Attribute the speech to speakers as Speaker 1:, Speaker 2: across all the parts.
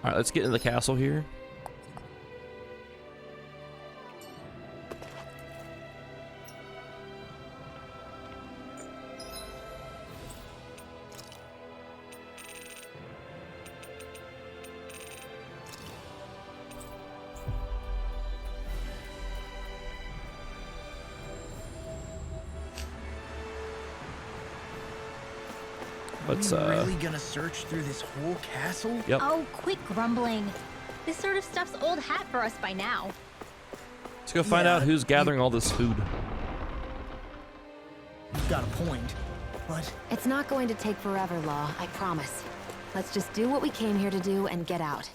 Speaker 1: Alright, let's get into the castle here. Let's,
Speaker 2: Are you really gonna search through this whole castle?
Speaker 1: Yep.
Speaker 3: Oh, quit grumbling. This sort of stuff's old hat for us by now.
Speaker 1: Let's go find out who's gathering all this food.
Speaker 2: You've got a point, but
Speaker 4: It's not going to take forever, Law, I promise. Let's just do what we came here to do and get out.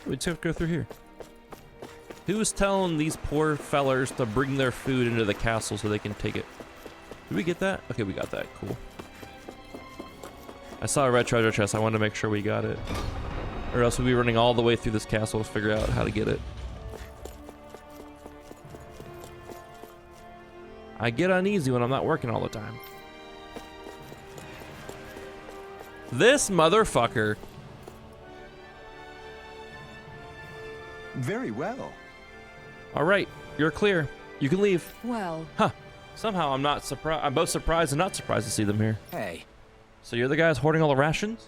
Speaker 1: Let's go through here. Who's telling these poor fellers to bring their food into the castle so they can take it? Did we get that? Okay, we got that. Cool. I saw a red treasure chest. I wanted to make sure we got it. Or else we'd be running all the way through this castle to figure out how to get it. I get uneasy when I'm not working all the time. This motherfucker.
Speaker 5: Very well.
Speaker 1: All right, you're clear. You can leave.
Speaker 4: Well,
Speaker 1: Huh. Somehow I'm not surprised. I'm both surprised and not surprised to see them here.
Speaker 2: hey,
Speaker 1: So you're the guys hoarding all the rations?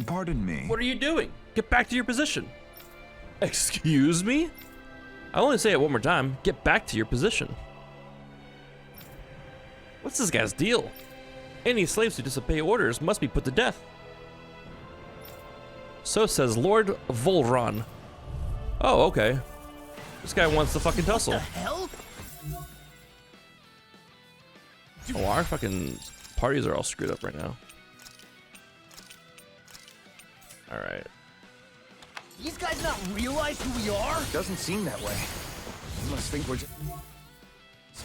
Speaker 5: Pardon me.
Speaker 1: What are you doing? Get back to your position. Excuse me? I'll only say it one more time. Get back to your position. What's this guy's deal? Any slaves who disobey orders must be put to death. So says Lord Volron. Oh, okay. This guy wants to fucking tussle.
Speaker 2: what the hell?
Speaker 1: Oh, our fucking parties are all screwed up right now. Alright.
Speaker 2: These guys not realize who we are?
Speaker 5: Doesn't seem that way. You must think we're just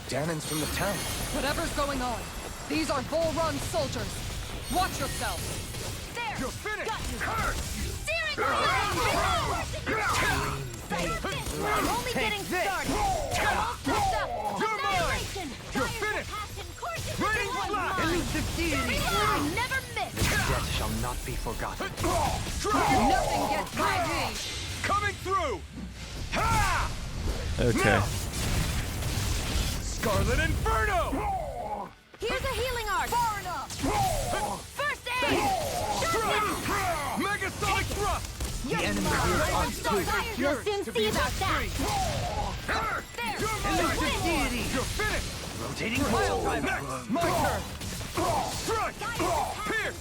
Speaker 5: Danons from the town.
Speaker 6: Whatever's going on, these are Volron soldiers. Watch yourself.
Speaker 3: There!
Speaker 5: You're finished!
Speaker 3: Got you!
Speaker 5: Hurt!
Speaker 3: Steering I'm only getting started! All set up!
Speaker 5: You're mine!
Speaker 3: Annihilation!
Speaker 5: You're
Speaker 3: Fire
Speaker 5: finished!
Speaker 3: Captain Courses
Speaker 5: Raining
Speaker 3: is
Speaker 5: flash!
Speaker 3: mine!
Speaker 2: Elusive
Speaker 3: I never miss!
Speaker 7: Death shall not be forgotten.
Speaker 6: Nothing gets by me.
Speaker 5: Coming through! Ha!
Speaker 1: Okay.
Speaker 5: Scarlet Inferno!
Speaker 3: Here's a healing art! Far enough! First aid!
Speaker 5: Megasonic thrust!
Speaker 3: The
Speaker 5: enemy here is on
Speaker 3: You'll soon see about that! There!
Speaker 5: Elusive deity! You're finished!
Speaker 7: Rotating
Speaker 5: Pile driver! Next! My turn! Strike!
Speaker 3: Pierce!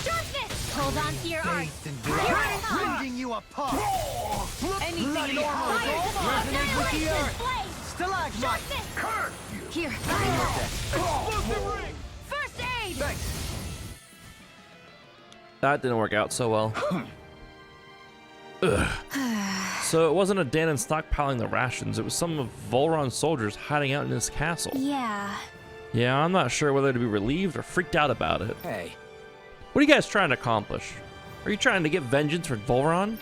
Speaker 3: Sharpness! Hold on to your art!
Speaker 7: Bathed in
Speaker 3: Here
Speaker 7: blood.
Speaker 3: I come!
Speaker 2: Rending you apart!
Speaker 5: Anything
Speaker 2: normal is
Speaker 5: Resonate with the earth!
Speaker 3: Blade!
Speaker 2: Stalagmite!
Speaker 3: Sharpness! Here!
Speaker 5: Explosive ring!
Speaker 3: First aid!
Speaker 5: Thanks!
Speaker 1: That didn't work out so well. Ugh. So it wasn't a Danon stockpiling the rations, it was some of Volron's soldiers hiding out in this castle.
Speaker 3: Yeah.
Speaker 1: Yeah, I'm not sure whether to be relieved or freaked out about it.
Speaker 2: Hey,
Speaker 1: What are you guys trying to accomplish? Are you trying to get vengeance for Volron?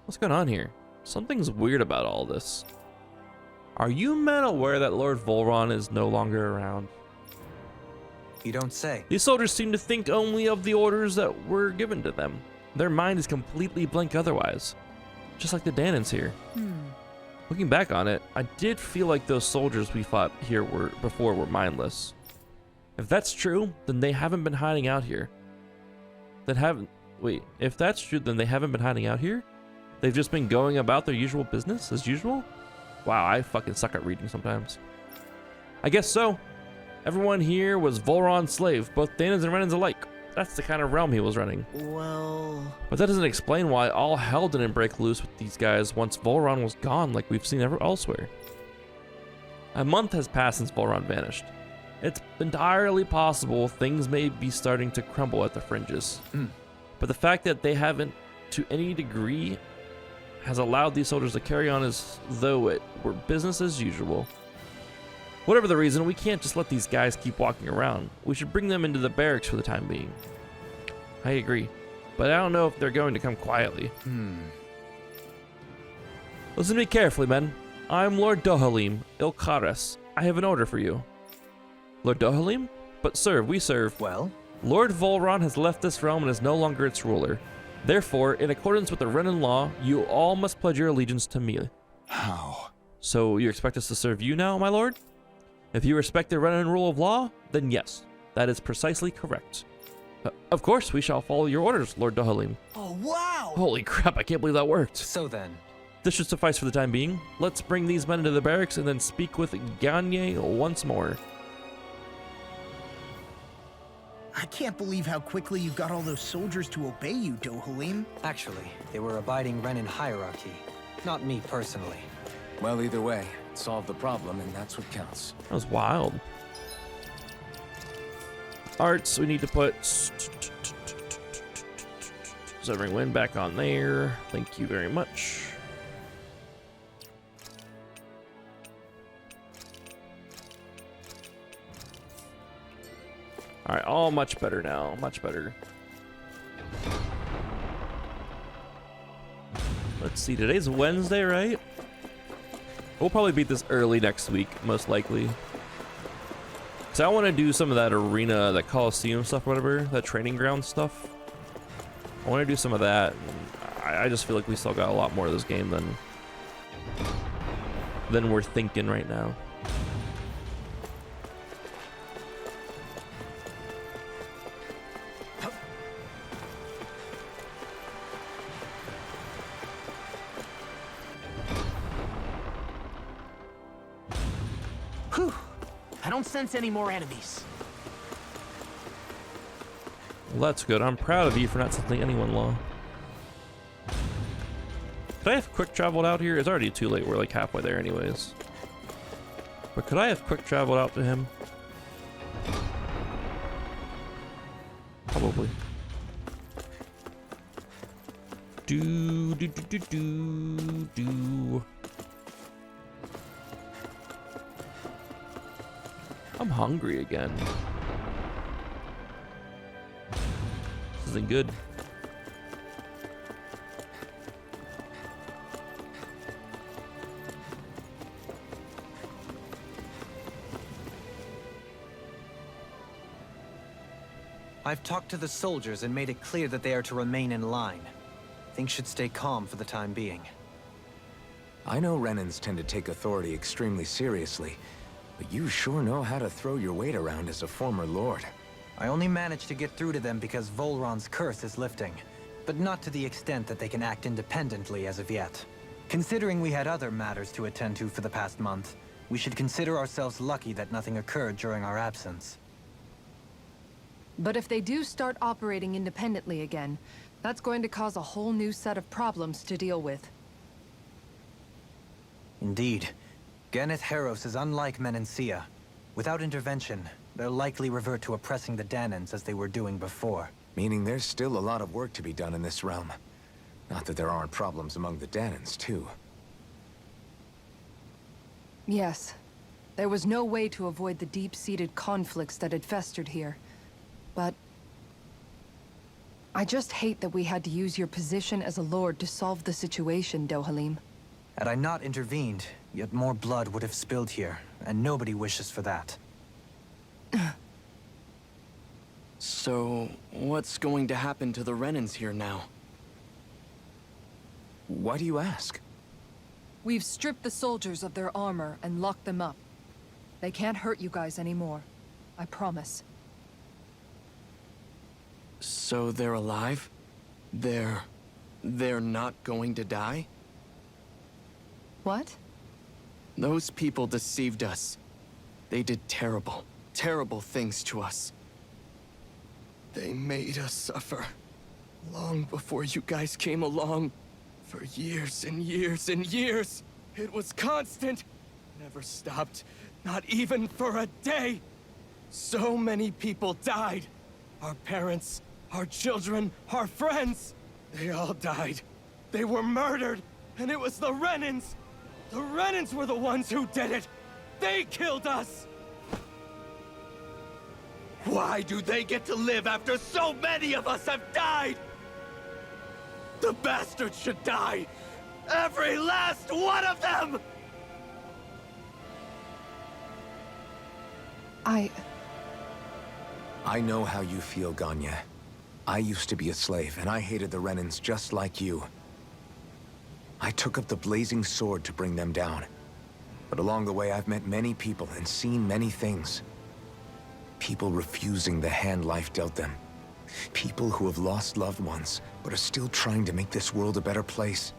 Speaker 1: What's going on here? Something's weird about all this. Are you men aware that Lord Volron is no longer around?
Speaker 7: You don't say.
Speaker 1: These soldiers seem to think only of the orders that were given to them. Their mind is completely blank otherwise. Just like the Danons here. Looking back on it, I did feel like those soldiers we fought here before were mindless. If that's true, then they haven't been hiding out here. If that's true, then they haven't been hiding out here? They've just been going about their usual business as usual? Wow, I fucking suck at reading sometimes. I guess so. Everyone here was Volron's slave, both Danons and Renans alike. That's the kind of realm he was running.
Speaker 2: well...
Speaker 1: But that doesn't explain why all hell didn't break loose with these guys once Volron was gone like we've seen elsewhere. A month has passed since Volron vanished. It's entirely possible things may be starting to crumble at the fringes. But the fact that they haven't, to any degree, has allowed these soldiers to carry on as though it were business as usual. Whatever the reason, we can't just let these guys keep walking around. We should bring them into the barracks for the time being. I agree, but I don't know if they're going to come quietly. Listen to me carefully, men. I'm Lord Dohalim, Ilkaris. I have an order for you. Lord Dohalim? But sir, we serve.
Speaker 7: Well?
Speaker 1: Lord Volron has left this realm and is no longer its ruler. Therefore, in accordance with the Renan law, you all must pledge your allegiance to me.
Speaker 5: How?
Speaker 1: So you expect us to serve you now, my lord? If you respect the Renan rule of law, then yes, that is precisely correct. Of course, we shall follow your orders, Lord Dohalim.
Speaker 2: Oh, wow!
Speaker 1: Holy crap, I can't believe that worked.
Speaker 7: So then,
Speaker 1: This should suffice for the time being. Let's bring these men into the barracks and then speak with Gagne once more.
Speaker 2: I can't believe how quickly you got all those soldiers to obey you, Dohalim.
Speaker 7: actually, they were abiding Renan hierarchy. Not me personally.
Speaker 5: Well, either way, solve the problem, and that's what counts.
Speaker 1: That was wild. Arts, we need to put Severing Wind back on there. Thank you very much. All right, all much better now, much better. Let's see, today's Wednesday, right? We'll probably beat this early next week, most likely. So I want to do some of that arena, that Coliseum stuff, or whatever, that training ground stuff. I want to do some of that. I just feel like we still got a lot more of this game than we're thinking right now.
Speaker 2: Whew. I don't sense any more enemies.
Speaker 1: Well, that's good. I'm proud of you for not sensing anyone law. Could I have quick traveled out here? It's already too late. We're like halfway there anyways. But could I have quick traveled out to him? Probably. Do. I'm hungry again. This isn't good.
Speaker 7: I've talked to the soldiers and made it clear that they are to remain in line. Things should stay calm for the time being.
Speaker 5: I know Renans tend to take authority extremely seriously, but you sure know how to throw your weight around as a former lord.
Speaker 7: I only managed to get through to them because Volron's curse is lifting, but not to the extent that they can act independently as of yet. Considering we had other matters to attend to for the past month, we should consider ourselves lucky that nothing occurred during our absence.
Speaker 6: But if they do start operating independently again, that's going to cause a whole new set of problems to deal with.
Speaker 7: Indeed. Ganeth Heros is unlike Menancia. Without intervention, they'll likely revert to oppressing the Danans as they were doing before.
Speaker 5: Meaning there's still a lot of work to be done in this realm. Not that there aren't problems among the Danans, too.
Speaker 6: Yes. There was no way to avoid the deep-seated conflicts that had festered here. But I just hate that we had to use your position as a lord to solve the situation, Dohalim.
Speaker 7: Had I not intervened, yet more blood would have spilled here, and nobody wishes for that.
Speaker 8: So, what's going to happen to the Renans here now?
Speaker 5: Why do you ask?
Speaker 6: We've stripped the soldiers of their armor and locked them up. They can't hurt you guys anymore. I promise.
Speaker 8: So they're alive? They're not going to die?
Speaker 6: What?
Speaker 8: Those people deceived us. They did terrible, terrible things to us. They made us suffer. Long before you guys came along. For years and years and years. It was constant. Never stopped. Not even for a day. So many people died. Our parents, our children, our friends. They all died. They were murdered. And it was the Renans. The Renans were the ones who did it! They killed us! Why do they get to live after so many of us have died? The bastards should die! Every last one of them!
Speaker 5: I know how you feel, Ganya. I used to be a slave, and I hated the Renans just like you. I took up the blazing sword to bring them down. But along the way, I've met many people and seen many things. People refusing the hand life dealt them. People who have lost loved ones, but are still trying to make this world a better place.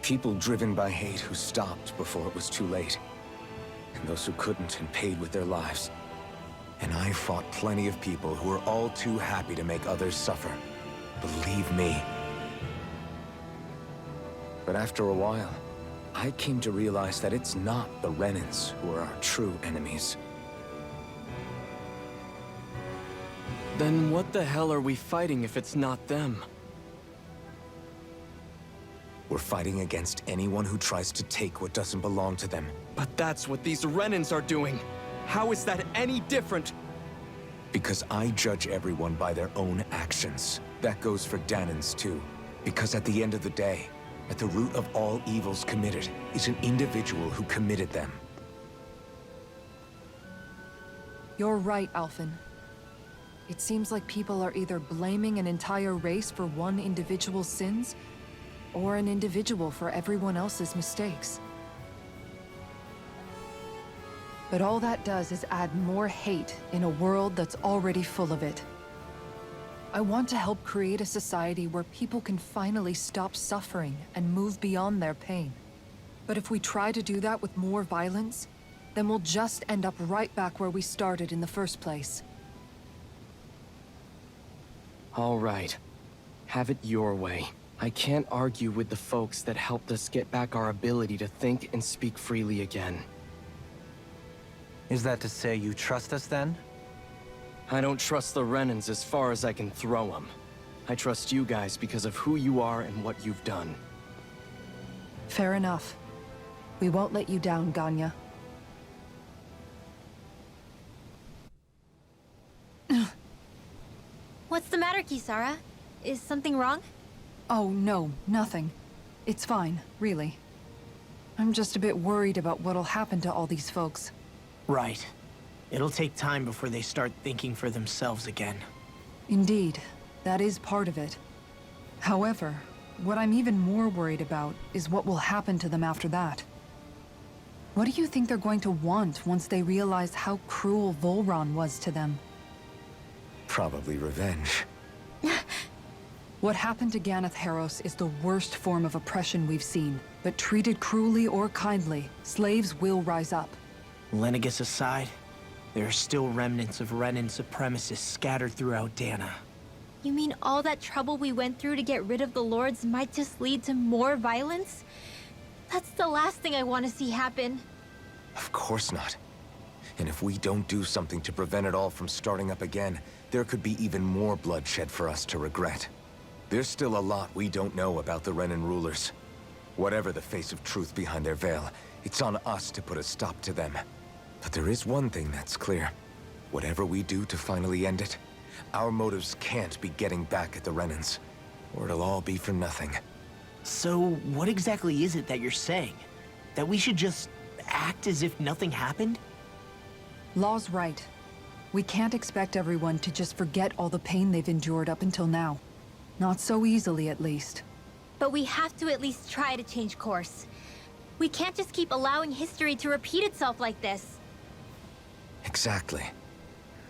Speaker 5: People driven by hate who stopped before it was too late. And those who couldn't and paid with their lives. And I fought plenty of people who were all too happy to make others suffer. Believe me. But after a while, I came to realize that it's not the Renans who are our true enemies.
Speaker 8: Then what the hell are we fighting if it's not them?
Speaker 5: We're fighting against anyone who tries to take what doesn't belong to them.
Speaker 8: But that's what these Renans are doing. How is that any different?
Speaker 5: Because I judge everyone by their own actions. That goes for Danans too. Because at the end of the day, at the root of all evils committed is an individual who committed them.
Speaker 6: You're right, Alphen. It seems like people are either blaming an entire race for one individual's sins, or an individual for everyone else's mistakes. But all that does is add more hate in a world that's already full of it. I want to help create a society where people can finally stop suffering and move beyond their pain. But if we try to do that with more violence, then we'll just end up right back where we started in the first place.
Speaker 8: All right. Have it your way. I can't argue with the folks that helped us get back our ability to think and speak freely again.
Speaker 7: Is that to say you trust us then?
Speaker 8: I don't trust the Renans as far as I can throw them. I trust you guys because of who you are and what you've done.
Speaker 6: Fair enough. We won't let you down, Ganya.
Speaker 3: What's the matter, Kisara? Is something wrong?
Speaker 6: Oh, no, nothing. It's fine, really. I'm just a bit worried about what'll happen to all these folks.
Speaker 2: Right. It'll take time before they start thinking for themselves again.
Speaker 6: Indeed, that is part of it. However, what I'm even more worried about is what will happen to them after that. What do you think they're going to want once they realize how cruel Volron was to them?
Speaker 5: Probably revenge.
Speaker 6: What happened to Ganeth Haros is the worst form of oppression we've seen, but treated cruelly or kindly, slaves will rise up.
Speaker 2: Lenegus aside, there are still remnants of Renan supremacists scattered throughout Dana.
Speaker 3: You mean all that trouble we went through to get rid of the Lords might just lead to more violence? That's the last thing I want to see happen.
Speaker 5: Of course not. And if we don't do something to prevent it all from starting up again, there could be even more bloodshed for us to regret. There's still a lot we don't know about the Renan rulers. Whatever the face of truth behind their veil, it's on us to put a stop to them. But there is one thing that's clear. Whatever we do to finally end it, our motives can't be getting back at the Renans, or it'll all be for nothing.
Speaker 2: So, what exactly is it that you're saying? That we should just act as if nothing happened?
Speaker 6: Law's right. We can't expect everyone to just forget all the pain they've endured up until now. Not so easily, at least.
Speaker 3: But we have to at least try to change course. We can't just keep allowing history to repeat itself like this.
Speaker 5: Exactly.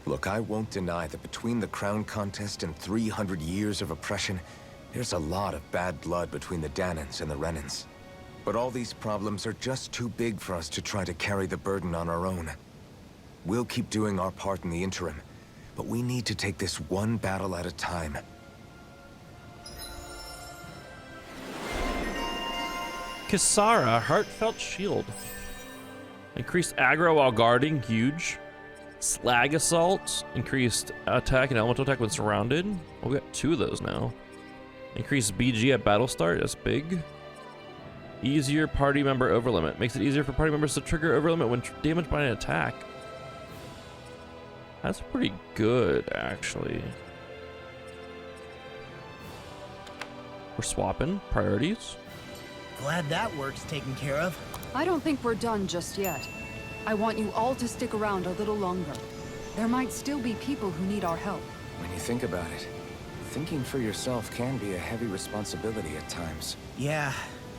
Speaker 5: Look, I won't deny that between the crown contest and 300 years of oppression, there's a lot of bad blood between the Danans and the Renans. But all these problems are just too big for us to try to carry the burden on our own. We'll keep doing our part in the interim, but we need to take this one battle at a time.
Speaker 1: Kisara, Heartfelt Shield. Increased aggro while guarding, huge. Slag Assault, increased attack and elemental attack when surrounded. Oh, we got 2 of those now. Increased BG at battle start, that's big. Easier party member overlimit. Makes it easier for party members to trigger overlimit when damaged by an attack. That's pretty good, actually. We're swapping priorities.
Speaker 2: Glad that work's taken care of.
Speaker 6: I don't think we're done just yet. I want you all to stick around a little longer. There might still be people who need our help.
Speaker 5: When you think about it, thinking for yourself can be a heavy responsibility at times.
Speaker 2: Yeah,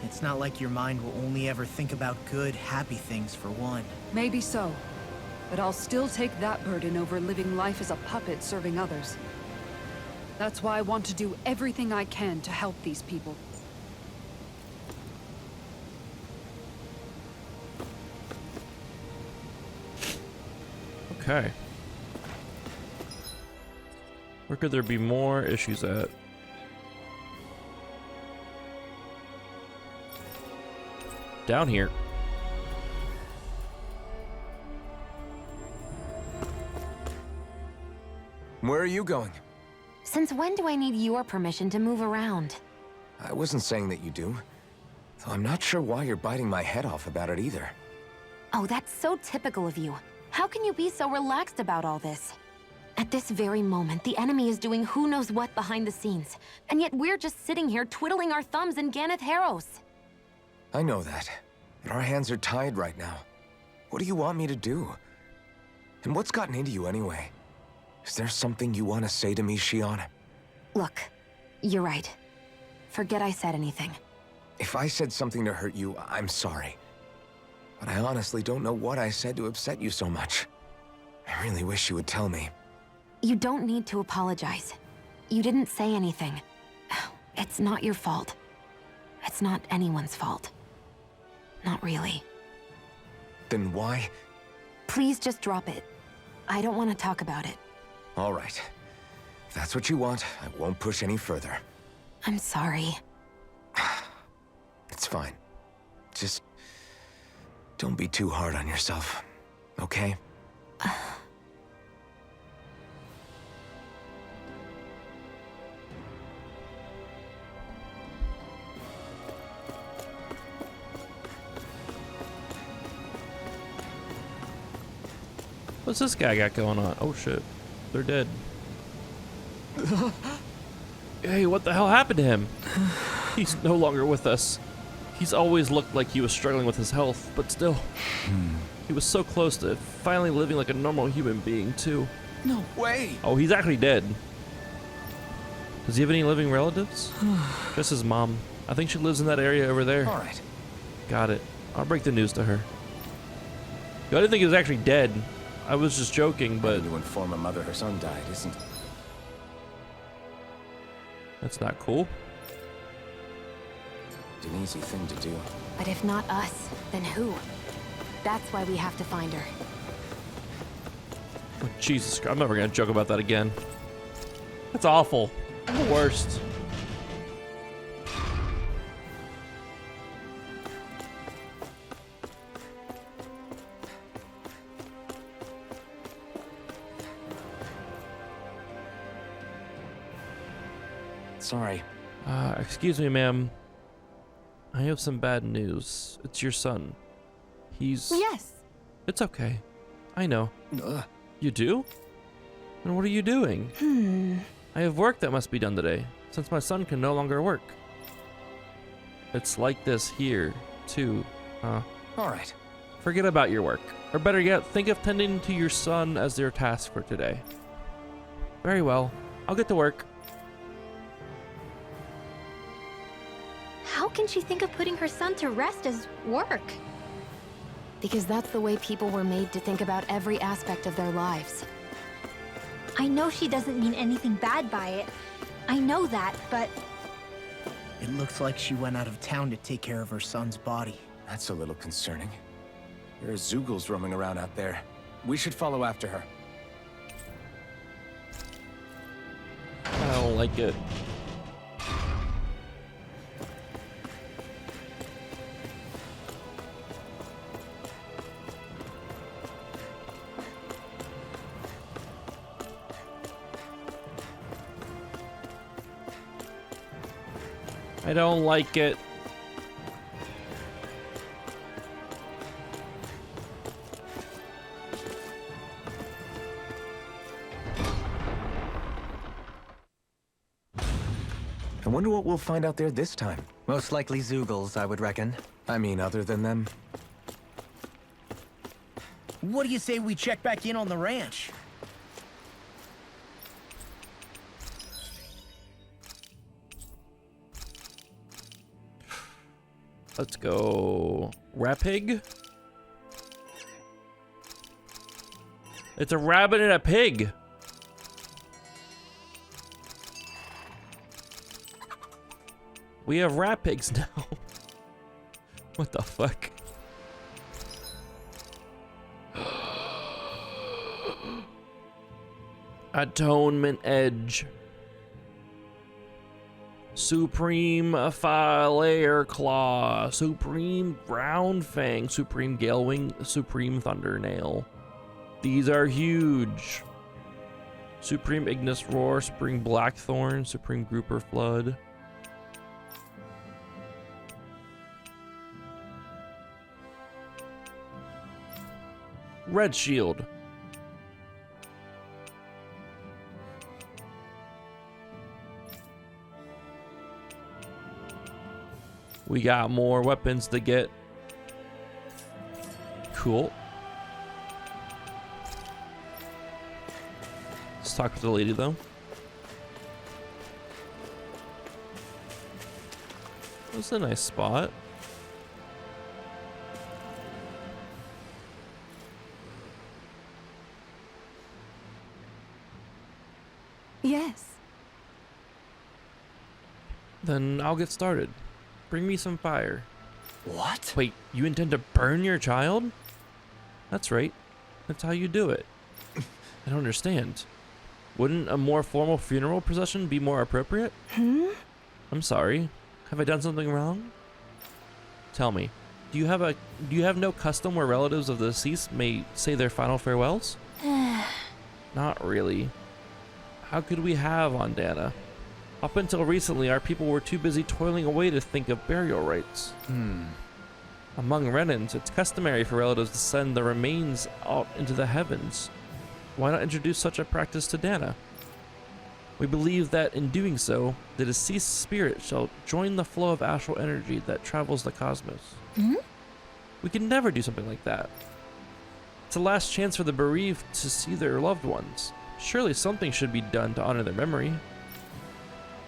Speaker 2: it's not like your mind will only ever think about good, happy things for one.
Speaker 6: Maybe so. But I'll still take that burden over living life as a puppet serving others. That's why I want to do everything I can to help these people.
Speaker 1: Okay. Where could there be more issues at? Down here.
Speaker 5: Where are you going?
Speaker 4: Since when do I need your permission to move around?
Speaker 5: I wasn't saying that you do. Though I'm not sure why you're biting my head off about it either.
Speaker 4: Oh, that's so typical of you. How can you be so relaxed about all this? At this very moment, the enemy is doing who knows what behind the scenes. And yet we're just sitting here twiddling our thumbs in Ganeth Harros.
Speaker 5: I know that. But our hands are tied right now. What do you want me to do? And what's gotten into you anyway? Is there something you want to say to me, Shion?
Speaker 4: Look, you're right. Forget I said anything.
Speaker 5: If I said something to hurt you, I'm sorry. But I honestly don't know what I said to upset you so much. I really wish you would tell me.
Speaker 4: You don't need to apologize. You didn't say anything. It's not your fault. It's not anyone's fault. Not really.
Speaker 5: Then why?
Speaker 4: Please just drop it. I don't want to talk about it.
Speaker 5: All right. If that's what you want, I won't push any further.
Speaker 4: I'm sorry.
Speaker 5: It's fine. Just don't be too hard on yourself, okay?
Speaker 1: What's this guy got going on? Oh shit. They're dead. Hey, what the hell happened to him? He's no longer with us. He's always looked like he was struggling with his health, but still. He was so close to finally living like a normal human being, too.
Speaker 5: No way!
Speaker 1: Oh, he's actually dead. Does he have any living relatives? Just his mom. I think she lives in that area over there.
Speaker 5: All right.
Speaker 1: Got it. I'll break the news to her. I didn't think he was actually dead. I was just joking, but...
Speaker 5: Having to inform a mother her son died isn't...
Speaker 1: That's not cool.
Speaker 5: an easy thing to do.
Speaker 4: But if not us, then who? That's why we have to find her.
Speaker 1: Oh, Jesus Christ, I'm never gonna joke about that again. That's awful. I'm the worst.
Speaker 5: Sorry.
Speaker 1: Excuse me, ma'am. I have some bad news. It's your son. He's...
Speaker 4: Yes.
Speaker 1: It's okay. I know.
Speaker 5: Ugh.
Speaker 1: You do? And what are you doing? I have work that must be done today, since my son can no longer work. It's like this here, too, huh?
Speaker 5: All right.
Speaker 1: Forget about your work. Or better yet, think of tending to your son as your task for today. Very well. I'll get to work.
Speaker 3: How can she think of putting her son to rest as work?
Speaker 4: Because that's the way people were made to think about every aspect of their lives.
Speaker 3: I know she doesn't mean anything bad by it. I know that, but...
Speaker 2: It looks like she went out of town to take care of her son's body.
Speaker 5: That's a little concerning. There are Zoogles roaming around out there. We should follow after her.
Speaker 1: I don't like it. I don't like it.
Speaker 5: I wonder what we'll find out there this time.
Speaker 7: Most likely Zoogles, I would reckon.
Speaker 5: I mean, other than them.
Speaker 2: What do you say we check back in on the ranch?
Speaker 1: Let's go. Rapig? It's a rabbit and a pig. We have rat pigs now. What the fuck? Atonement Edge. Supreme Fire Claw. Supreme Ground Fang. Supreme Gale Wing. Supreme Thunder Nail. These are huge. Supreme Ignis Roar. Supreme Blackthorn. Supreme Grouper Flood. Red Shield. We got more weapons to get. Cool. Let's talk to the lady though. That's a nice spot.
Speaker 4: Yes.
Speaker 1: Then I'll get started. Bring me some fire.
Speaker 2: What?
Speaker 1: Wait, you intend to burn your child? That's right. That's how you do it. I don't understand. Wouldn't a more formal funeral procession be more appropriate? I'm sorry. Have I done something wrong? Tell me, do you have no custom where relatives of the deceased may say their final farewells? Not really. How could we have on Dana? Up until recently, our people were too busy toiling away to think of burial rites. Among Renans, it's customary for relatives to send the remains out into the heavens. Why not introduce such a practice to Dana? We believe that in doing so, the deceased spirit shall join the flow of astral energy that travels the cosmos. We can never do something like that. It's the last chance for the bereaved to see their loved ones. Surely something should be done to honor their memory.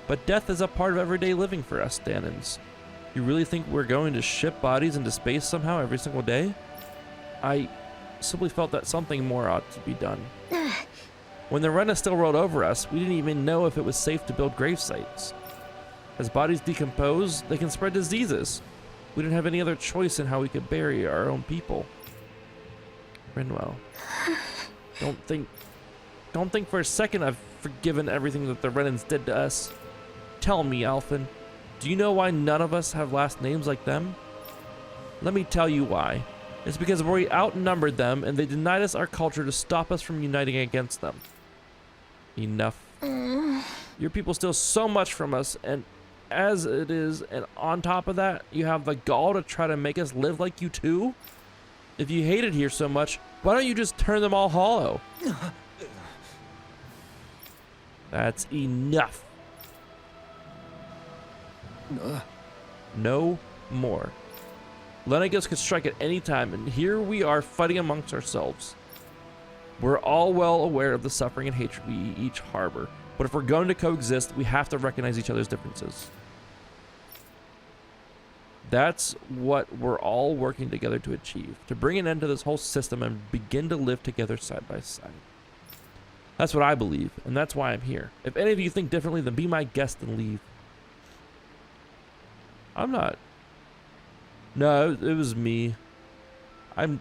Speaker 1: But death is a part of everyday living for us, Danans. You really think we're going to ship bodies into space somehow every single day? I simply felt that something more ought to be done. When the Rena still rolled over us, we didn't even know if it was safe to build grave sites. As bodies decompose, they can spread diseases. We didn't have any other choice in how we could bury our own people. Rinwell, don't think for a second I've forgiven everything that the Renans did to us. Tell me, Alphen, do you know why none of us have last names like them? Let me tell you why. It's because we outnumbered them and they denied us our culture to stop us from uniting against them. Enough. Your people steal so much from us, and as it is, and on top of that, you have the gall to try to make us live like you too? If you hate it here so much, why don't you just turn them all hollow? That's enough. No more. Lenegos could strike at any time, and here we are fighting amongst ourselves. We're all well aware of the suffering and hatred we each harbor, but if we're going to coexist, we have to recognize each other's differences. That's what we're all working together to achieve, to bring an end to this whole system and begin to live together side by side. That's what I believe, and that's why I'm here. If any of you think differently, then be my guest and leave. I'm not. No, it was me. I'll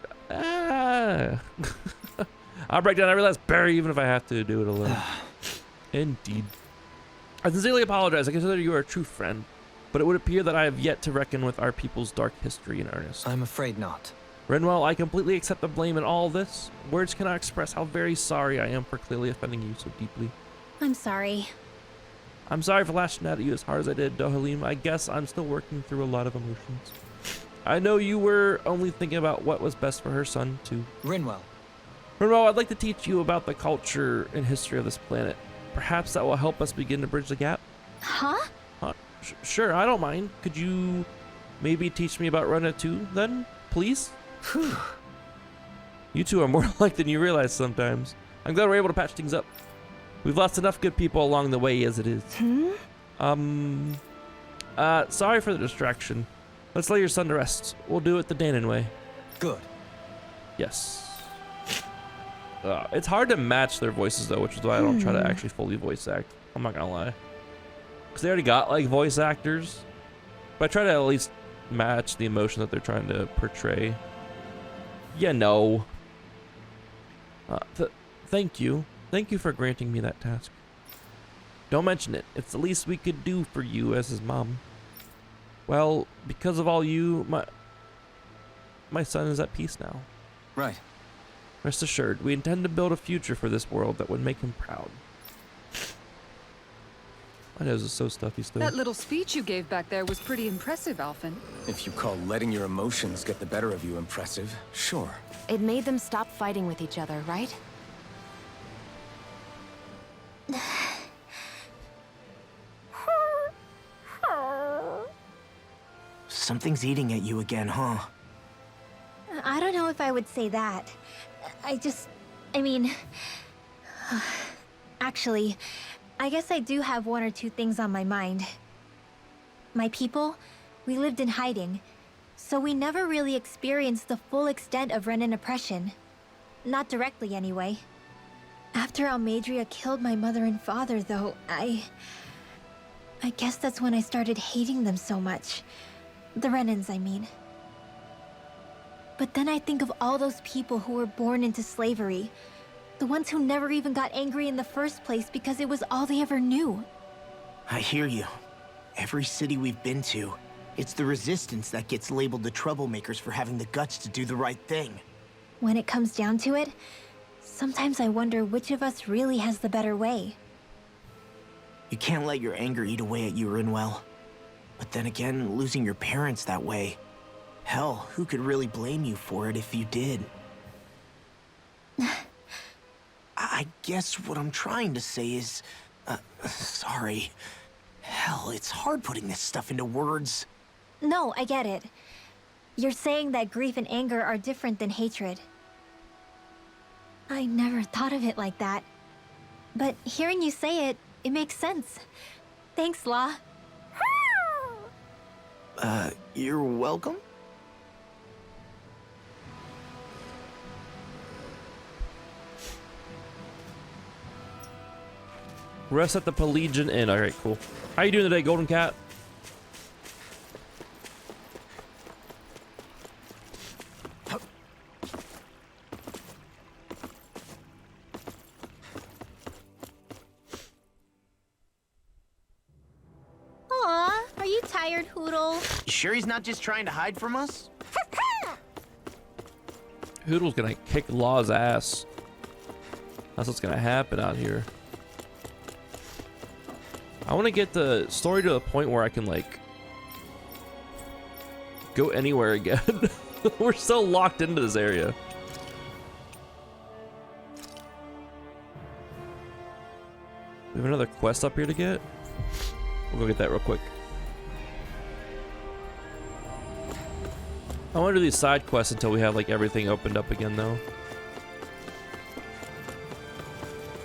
Speaker 1: break down every last berry, even if I have to do it alone. Indeed. I sincerely apologize. I consider you a true friend, but it would appear that I have yet to reckon with our people's dark history in earnest.
Speaker 7: I'm afraid not.
Speaker 1: Renwell, I completely accept the blame in all this. Words cannot express how very sorry I am for clearly offending you so deeply.
Speaker 3: I'm sorry.
Speaker 1: I'm sorry for lashing out at you as hard as I did, Dohalim. I guess I'm still working through a lot of emotions. I know you were only thinking about what was best for her son, too.
Speaker 7: Rinwell.
Speaker 1: Rinwell, I'd like to teach you about the culture and history of this planet. Perhaps that will help us begin to bridge the gap.
Speaker 3: Huh?
Speaker 1: Sure, I don't mind. Could you maybe teach me about Rena too, then, please? You two are more alike than you realize sometimes. I'm glad we're able to patch things up. We've lost enough good people along the way as it is. Sorry for the distraction. Let's lay your son to rest. We'll do it the Danon way.
Speaker 7: Good.
Speaker 1: Yes. It's hard to match their voices though, which is why I don't try to actually fully voice act. I'm not gonna lie. Because they already got like voice actors. But I try to at least match the emotion that they're trying to portray. You know. Thank you. Thank you for granting me that task. Don't mention it. It's the least we could do for you as his mom. Well, because of all you, my son is at peace now.
Speaker 5: Right.
Speaker 1: Rest assured, we intend to build a future for this world that would make him proud. My nose is so stuffy still.
Speaker 6: That little speech you gave back there was pretty impressive, Alphen.
Speaker 5: If you call letting your emotions get the better of you impressive, sure.
Speaker 4: It made them stop fighting with each other, right?
Speaker 2: Something's eating at you again, huh?
Speaker 3: I don't know if I would say that. I mean... Actually, I guess I do have one or two things on my mind. My people, we lived in hiding, so we never really experienced the full extent of Renan oppression. Not directly, anyway. After Almadria killed my mother and father, though, I guess that's when I started hating them so much. The Renans, I mean. But then I think of all those people who were born into slavery. The ones who never even got angry in the first place because it was all they ever knew.
Speaker 2: I hear you. Every city we've been to, it's the resistance that gets labeled the troublemakers for having the guts to do the right thing.
Speaker 3: When it comes down to it, sometimes I wonder which of us really has the better way.
Speaker 2: You can't let your anger eat away at you, Rinwell. But then again, losing your parents that way... Hell, who could really blame you for it if you did? I guess what I'm trying to say is... sorry. Hell, it's hard putting this stuff into words.
Speaker 3: No, I get it. You're saying that grief and anger are different than hatred. I never thought of it like that. But hearing you say it, it makes sense. Thanks, La.
Speaker 2: You're welcome?
Speaker 1: Rest at the Pelagian Inn. Alright, cool. How you doing today, Golden Cat?
Speaker 3: Aw, are you tired, Hoodle?
Speaker 2: You sure he's not just trying to hide from us?
Speaker 1: Hoodle's gonna kick Law's ass. That's what's gonna happen out here. I want to get the story to the point where I can, like, go anywhere again. We're so locked into this area. We have another quest up here to get. We'll go get that real quick. I want to do these side quests until we have, like, everything opened up again, though.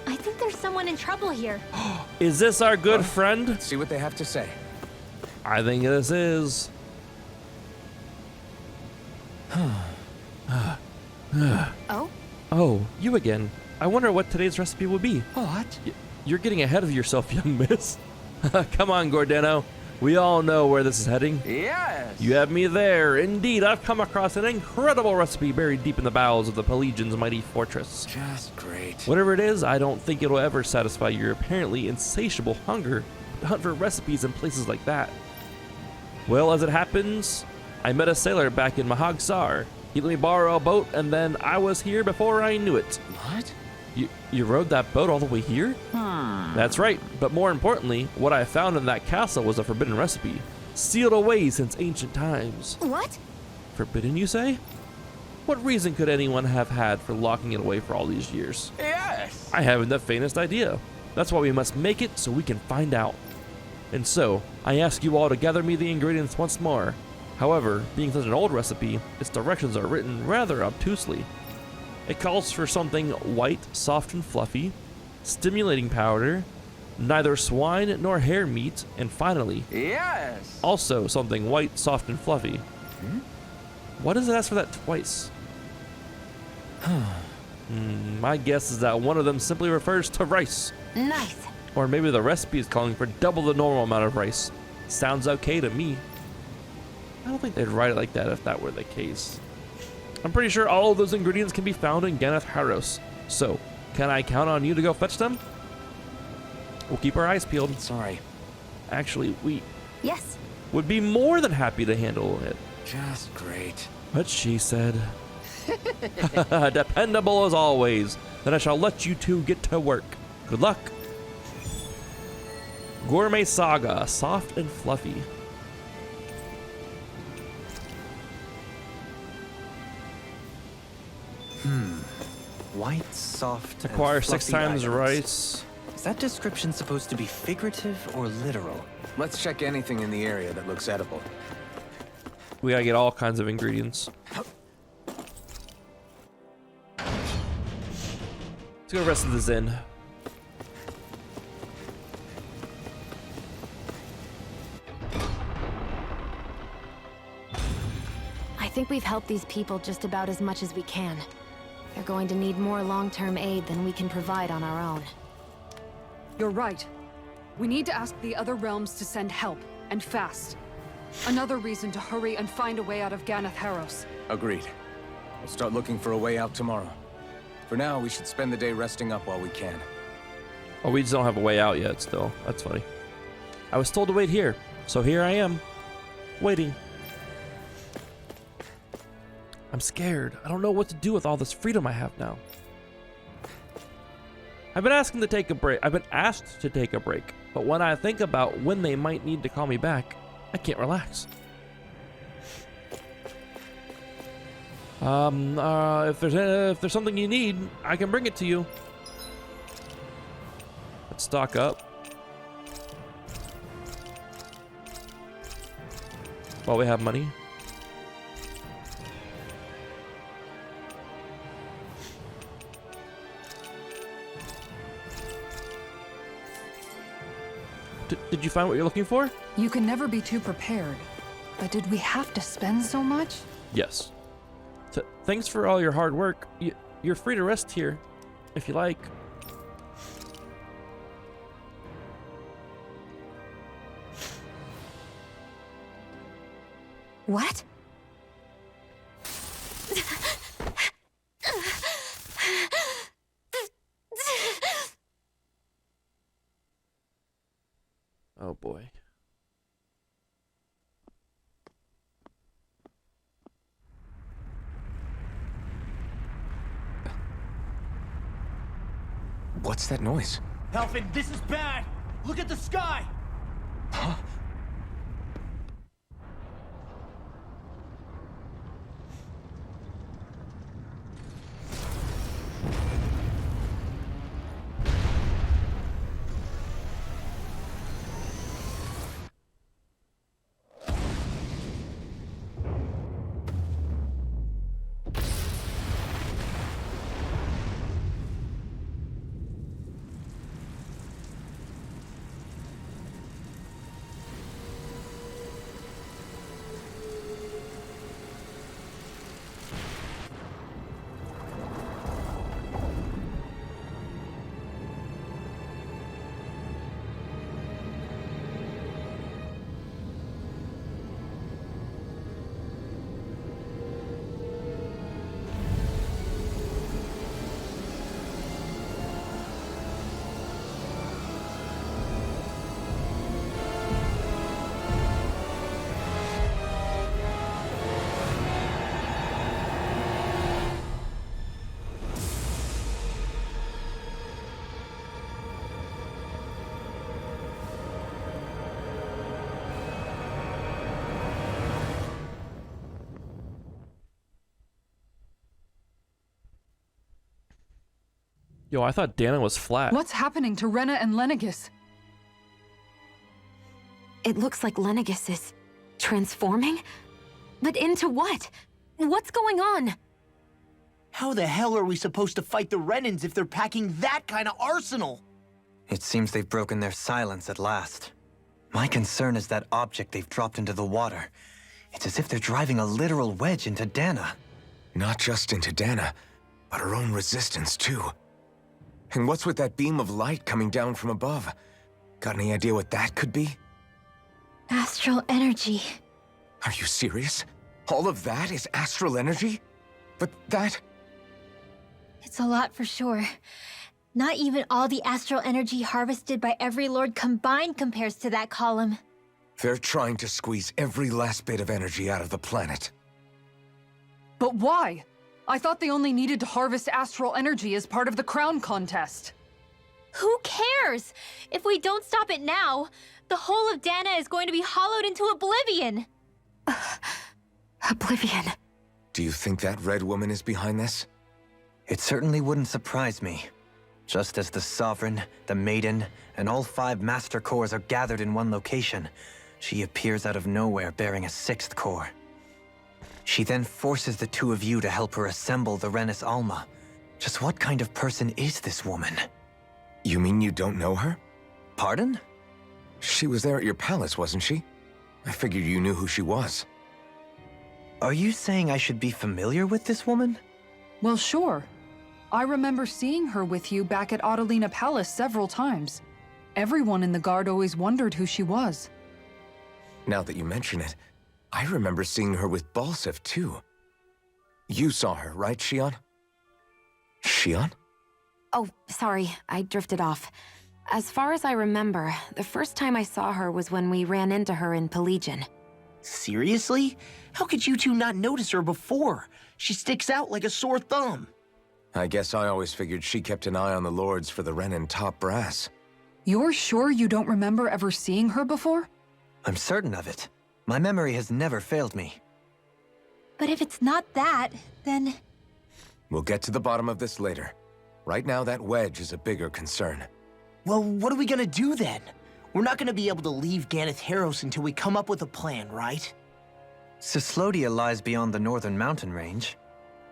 Speaker 3: I think there's someone in trouble here.
Speaker 1: Is this our good friend?
Speaker 5: Let's see what they have to say.
Speaker 1: I think this is.
Speaker 4: Oh?
Speaker 1: Oh, you again. I wonder what today's recipe will be.
Speaker 8: What?
Speaker 1: You're getting ahead of yourself, young miss. Come on, Gordano. We all know where this is heading.
Speaker 8: Yes!
Speaker 1: You have me there. Indeed, I've come across an incredible recipe buried deep in the bowels of the Pelagian's mighty fortress.
Speaker 5: Just great.
Speaker 1: Whatever it is, I don't think it'll ever satisfy your apparently insatiable hunger to hunt for recipes in places like that. Well, as it happens, I met a sailor back in Mahag Sar. He let me borrow a boat, and then I was here before I knew it.
Speaker 5: What?
Speaker 1: You rode that boat all the way here? That's right, but more importantly, what I found in that castle was a forbidden recipe, sealed away since ancient times.
Speaker 4: What?
Speaker 1: Forbidden, you say? What reason could anyone have had for locking it away for all these years?
Speaker 8: Yes!
Speaker 1: I haven't the faintest idea. That's why we must make it so we can find out. And so, I ask you all to gather me the ingredients once more. However, being such an old recipe, its directions are written rather obtusely. It calls for something white, soft, and fluffy, stimulating powder, neither swine nor hare meat, and finally,
Speaker 9: Yes.
Speaker 1: also something white, soft, and fluffy. Why does it ask for that twice? My guess is that one of them simply refers to rice.
Speaker 4: Nice.
Speaker 1: Or maybe the recipe is calling for double the normal amount of rice. Sounds okay to me. I don't think they'd write it like that if that were the case. I'm pretty sure all of those ingredients can be found in Ganeth Haros. So, can I count on you to go fetch them? We'll keep our eyes peeled.
Speaker 2: Sorry.
Speaker 1: Actually, we
Speaker 4: Yes.
Speaker 1: would be more than happy to handle it.
Speaker 2: Just great.
Speaker 1: But she said, dependable as always. Then I shall let you two get to work. Good luck. Gourmet Saga, soft and fluffy.
Speaker 7: White, soft, and
Speaker 1: Acquire 6
Speaker 7: fluffy
Speaker 1: times
Speaker 7: items.
Speaker 1: rice.
Speaker 7: Is that description supposed to be figurative or literal?
Speaker 5: Let's check anything in the area that looks edible.
Speaker 1: We gotta get all kinds of ingredients. Let's go rest of this in.
Speaker 4: I think we've helped these people just about as much as we can. They're going to need more long-term aid than we can provide on our own.
Speaker 6: You're right. We need to ask the other realms to send help, and fast. Another reason to hurry and find a way out of Ganeth Haros.
Speaker 5: Agreed. We'll start looking for a way out tomorrow. For now, we should spend the day resting up while we can.
Speaker 1: Oh, we just don't have a way out yet still. That's funny. I was told to wait here, so here I am. Waiting. I'm scared. I don't know what to do with all this freedom I have now. I've been asked to take a break, but when I think about when they might need to call me back, I can't relax. If there's something you need, I can bring it to you. Let's stock up. While we have money. Did you find what you're looking for?
Speaker 6: You can never be too prepared. But did we have to spend so much?
Speaker 1: Yes. Thanks for all your hard work. You're free to rest here, if you like.
Speaker 4: What?
Speaker 1: Oh boy.
Speaker 5: What's that noise?
Speaker 9: Helfin, this is bad. Look at the sky.
Speaker 5: Huh?
Speaker 1: Yo, I thought Dana was flat.
Speaker 6: What's happening to Rena and Lenegis?
Speaker 4: It looks like Lenegis is transforming? But into what? What's going on?
Speaker 2: How the hell are we supposed to fight the Renans if they're packing that kind of arsenal?
Speaker 7: It seems they've broken their silence at last. My concern is that object they've dropped into the water. It's as if they're driving a literal wedge into Dana.
Speaker 5: Not just into Dana, but her own resistance too. And what's with that beam of light coming down from above? Got any idea what that could be?
Speaker 3: Astral energy.
Speaker 5: Are you serious? All of that is astral energy? But that...
Speaker 3: It's a lot for sure. Not even all the astral energy harvested by every lord combined compares to that column.
Speaker 5: They're trying to squeeze every last bit of energy out of the planet.
Speaker 6: But why? I thought they only needed to harvest astral energy as part of the crown contest.
Speaker 3: Who cares? If we don't stop it now, the whole of Dana is going to be hollowed into oblivion.
Speaker 4: Oblivion.
Speaker 5: Do you think that red woman is behind this?
Speaker 7: It certainly wouldn't surprise me. Just as the Sovereign, the Maiden, and all 5 Master Cores are gathered in one location, she appears out of nowhere bearing a 6th core. She then forces the 2 of you to help her assemble the Renis Alma. Just what kind of person is this woman?
Speaker 5: You mean you don't know her?
Speaker 7: Pardon?
Speaker 5: She was there at your palace, wasn't she? I figured you knew who she was.
Speaker 7: Are you saying I should be familiar with this woman?
Speaker 6: Well, sure. I remember seeing her with you back at Adelina Palace several times. Everyone in the guard always wondered who she was.
Speaker 5: Now that you mention it, I remember seeing her with Balsef too. You saw her, right, Shion? Shion?
Speaker 4: Oh, sorry, I drifted off. As far as I remember, the first time I saw her was when we ran into her in Pelagian.
Speaker 2: Seriously? How could you two not notice her before? She sticks out like a sore thumb.
Speaker 5: I guess I always figured she kept an eye on the lords for the Renin top brass.
Speaker 6: You're sure you don't remember ever seeing her before?
Speaker 7: I'm certain of it. My memory has never failed me.
Speaker 3: But if it's not that, then...
Speaker 5: We'll get to the bottom of this later. Right now, that wedge is a bigger concern.
Speaker 2: Well, what are we gonna do then? We're not gonna be able to leave Ganeth Haros until we come up with a plan, right?
Speaker 7: Cyslodia lies beyond the northern mountain range.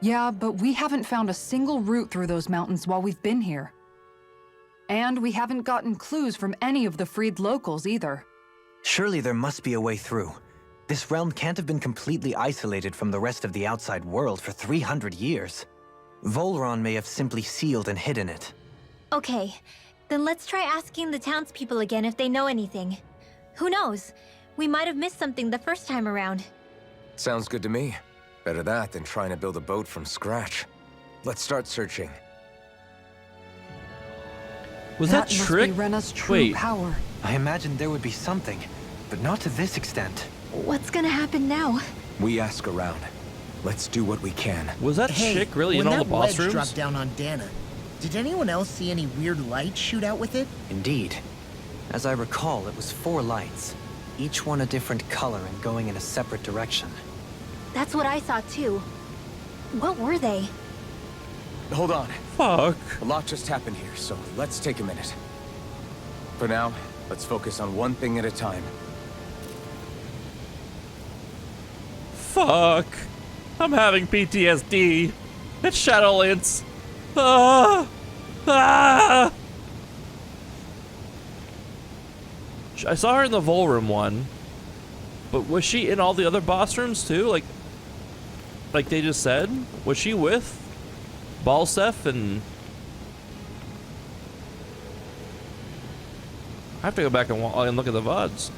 Speaker 6: Yeah, but we haven't found a single route through those mountains while we've been here. And we haven't gotten clues from any of the freed locals either.
Speaker 7: Surely there must be a way through. This realm can't have been completely isolated from the rest of the outside world for 300 years. Volron may have simply sealed and hidden it.
Speaker 3: Okay, then let's try asking the townspeople again if they know anything. Who knows? We might have missed something the first time around.
Speaker 5: Sounds good to me. Better that than trying to build a boat from scratch. Let's start searching.
Speaker 1: Was that
Speaker 6: must
Speaker 1: Trick?
Speaker 6: be Rena's true
Speaker 1: Wait.
Speaker 6: power.
Speaker 7: I imagined there would be something, but not to this extent.
Speaker 3: What's gonna happen now?
Speaker 5: We ask around. Let's do what we can.
Speaker 1: Was that
Speaker 2: Hey,
Speaker 1: chick really
Speaker 2: when
Speaker 1: in all
Speaker 2: that
Speaker 1: the boss
Speaker 2: wedge
Speaker 1: rooms?
Speaker 2: dropped down on Dana, did anyone else see any weird lights shoot out with it?
Speaker 7: Indeed. As I recall, it was 4 lights, each one a different color and going in a separate direction.
Speaker 3: That's what I saw too. What were they?
Speaker 5: Hold on.
Speaker 1: Fuck.
Speaker 5: A lot just happened here, so let's take a minute. For now, let's focus on one thing at a time.
Speaker 1: Fuck. I'm having PTSD. It's Shadowlands. Ah. Ah. I saw her in the Vol Room one. But was she in all the other boss rooms too? Like they just said? Was she with Balsef and... I have to go back and look at the VODs.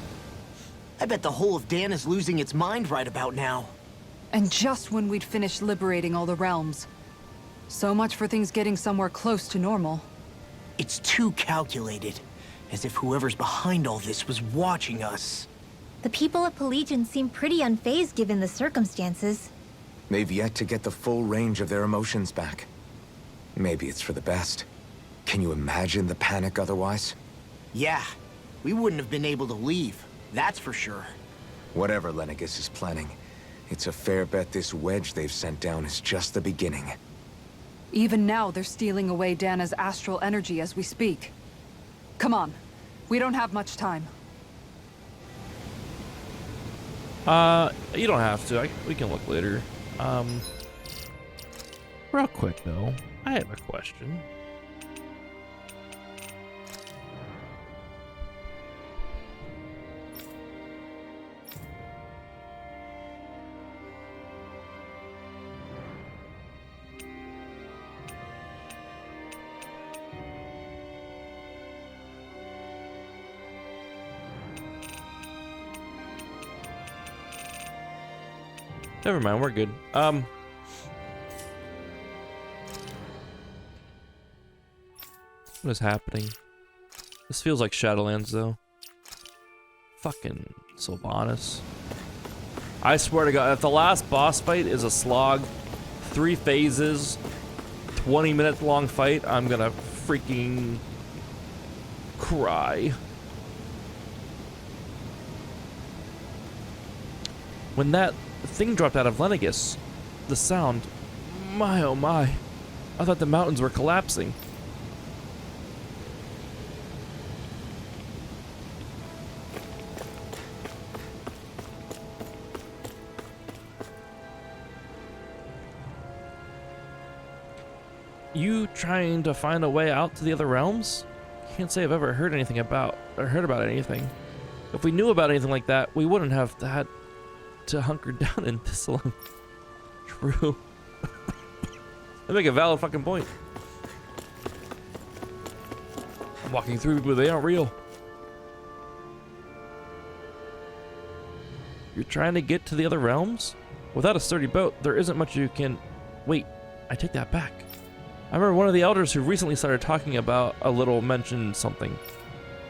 Speaker 2: I bet the whole of Dana's losing its mind right about now.
Speaker 6: And just when we'd finished liberating all the realms. So much for things getting somewhere close to normal.
Speaker 2: It's too calculated, as if whoever's behind all this was watching us.
Speaker 3: The people of Pelagian seem pretty unfazed given the circumstances.
Speaker 5: They've yet to get the full range of their emotions back. Maybe it's for the best. Can you imagine the panic otherwise?
Speaker 2: Yeah, we wouldn't have been able to leave, that's for sure.
Speaker 5: Whatever Lenegis is planning, it's a fair bet this wedge they've sent down is just the beginning.
Speaker 6: Even now, they're stealing away Dana's astral energy as we speak. Come on. We don't have much time.
Speaker 1: You don't have to. We can look later. Real quick though, I have a question. Never mind, we're good. What is happening? This feels like Shadowlands, though. Fucking Sylvanas. I swear to God, if the last boss fight is a slog, 3 phases, 20-minute long fight, I'm gonna freaking cry. When that thing dropped out of Lenegus, the sound, my oh my, I thought the mountains were collapsing. You trying to find a way out to the other realms? Can't say I've ever heard anything about, or heard about anything. If we knew about anything like that, we wouldn't have had to hunker down in this long. True. They make a valid fucking point. I'm walking through people, they aren't real. You're trying to get to the other realms? Without a sturdy boat, there isn't much you can... Wait, I take that back. I remember one of the elders who recently started talking about a little mentioned something.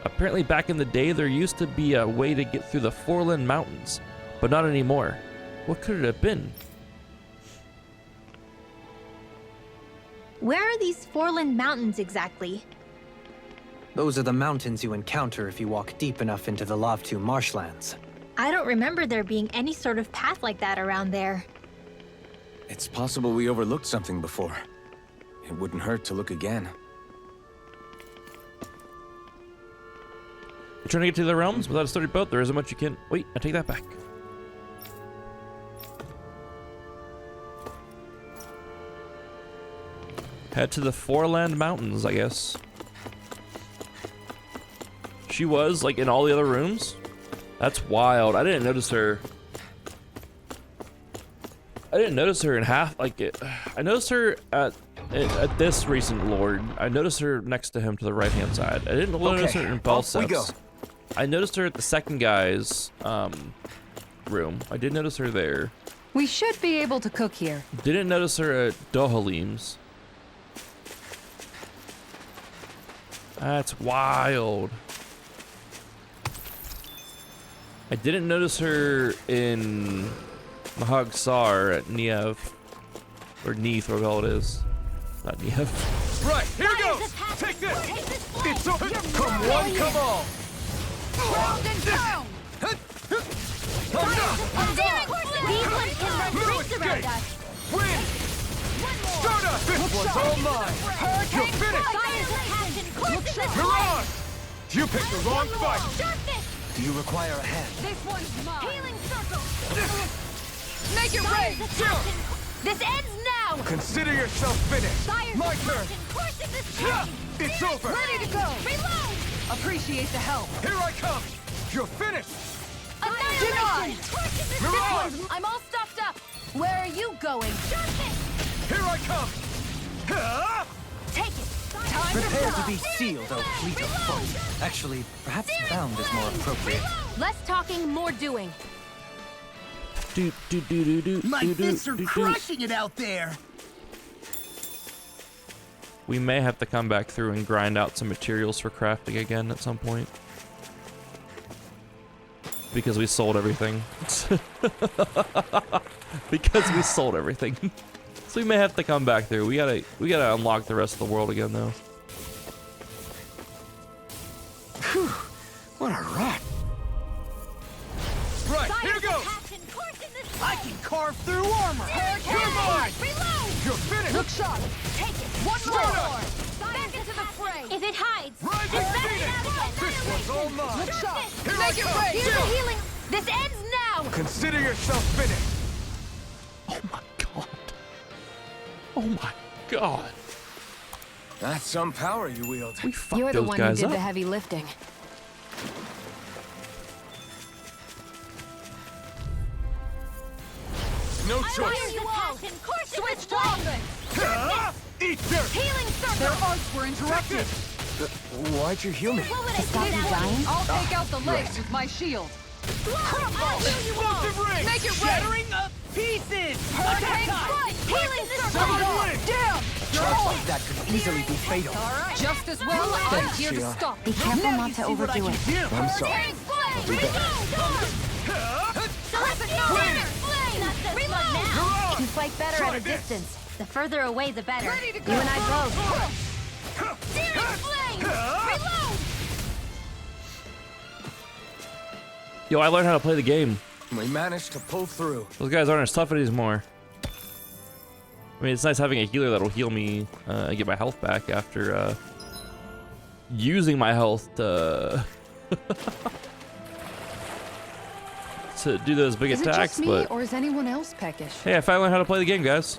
Speaker 1: Apparently back in the day, there used to be a way to get through the Foreland Mountains, but not anymore. What could it have been?
Speaker 3: Where are these Foreland Mountains exactly?
Speaker 7: Those are the mountains you encounter if you walk deep enough into the Lavtu marshlands.
Speaker 3: I don't remember there being any sort of path like that around there.
Speaker 5: It's possible we overlooked something before. It wouldn't hurt to look again.
Speaker 1: You're trying to get to the realms without a sturdy boat, there isn't much you can... Wait, I take that back. Head to the Foreland Mountains, I guess. She was, like, in all the other rooms? That's wild. I didn't notice her. I didn't notice her in half, like, I noticed her at this recent Lord. I noticed her next to him to the right-hand side. I didn't notice her in Belseps. I noticed her at the second guy's room. I did notice her there.
Speaker 6: We should be able to cook here.
Speaker 1: Didn't notice her at Dohalim's. That's wild. I didn't notice her in Mahag Sar at Niev. Or Neath, or what it is. Not Niev.
Speaker 9: Right, here goes! Take this! It's over! Come one, come all!
Speaker 4: Ground and down!
Speaker 3: These ones can run rings around us.
Speaker 9: Win! Start up! This one's all mine! You're finished! You're on! You picked the wrong fight!
Speaker 7: Do you require a hand?
Speaker 4: This one's mine! Healing circle!
Speaker 3: Make it rain! This ends now!
Speaker 9: Consider yourself finished! My turn! It's over!
Speaker 3: Ready to go! Reload!
Speaker 6: Appreciate the help.
Speaker 9: Here I come! You're finished!
Speaker 3: Denied!
Speaker 9: Mirage!
Speaker 4: I'm all stuffed up! Where are you going?
Speaker 9: Here I come!
Speaker 3: Take it! Time
Speaker 7: Prepare to be sealed, O fleet of foot. Actually, perhaps bound is more appropriate.
Speaker 4: Less talking, more doing.
Speaker 9: My fists are crushing it out there!
Speaker 1: We may have to come back through and grind out some materials for crafting again at some point. Because we sold everything. Because we sold everything. So we may have to come back through. We gotta unlock the rest of the world again though.
Speaker 9: Whew, what a rat! Right, here goes! I can carve through armor! You're mine!
Speaker 3: Reload!
Speaker 9: You're finished!
Speaker 6: Look sharp.
Speaker 3: Take it!
Speaker 6: One
Speaker 9: Start
Speaker 6: more.
Speaker 9: up!
Speaker 3: Back into the fray! If it hides,
Speaker 9: Rising
Speaker 3: just let it
Speaker 9: Phoenix!
Speaker 3: out again!
Speaker 9: This one's all mine!
Speaker 6: Look sharp.
Speaker 9: Here I
Speaker 6: Make it
Speaker 9: come!
Speaker 6: rain.
Speaker 3: Here's the healing! This ends now!
Speaker 9: Consider yourself finished!
Speaker 1: Oh my god. Oh my god.
Speaker 5: That's some power you wield.
Speaker 1: We fucked
Speaker 4: You're the
Speaker 1: those
Speaker 4: one who
Speaker 1: guys
Speaker 4: did
Speaker 1: up.
Speaker 4: the heavy lifting.
Speaker 5: No
Speaker 3: Fire
Speaker 5: choice.
Speaker 3: you all! Switch to
Speaker 9: Eat dirt!
Speaker 3: Healing circle!
Speaker 6: Their arts were interrupted.
Speaker 5: Why'd you heal me?
Speaker 3: What would I
Speaker 4: Stop
Speaker 3: do
Speaker 4: you
Speaker 3: now?
Speaker 4: dying?
Speaker 6: I'll take out the legs with my shield.
Speaker 3: I'll heal you all!
Speaker 9: Ring!
Speaker 6: Make it
Speaker 9: Shattering up pieces!
Speaker 3: Hurricane strike! Healing circle!
Speaker 6: Down!
Speaker 7: Charge like that could easily be fatal.
Speaker 6: Just as well, I'm here to
Speaker 5: Shion.
Speaker 6: stop.
Speaker 4: Be careful not to overdo it.
Speaker 5: I'm sorry.
Speaker 3: Hurricane flame! Reload! Flame! Reload!
Speaker 4: You fight better at a distance.
Speaker 3: The further away, the better.
Speaker 6: Ready to go.
Speaker 4: You and I both.
Speaker 3: Searing flame! Reload!
Speaker 1: Yo, I learned how to play the game.
Speaker 5: We managed to pull through.
Speaker 1: Those guys aren't as tough anymore. I mean, it's nice having a healer that'll heal me and get my health back after using my health to to do those big
Speaker 6: Is it
Speaker 1: attacks.
Speaker 6: just me,
Speaker 1: But
Speaker 6: or is anyone else peckish?
Speaker 1: hey, I finally learned how to play the game, guys.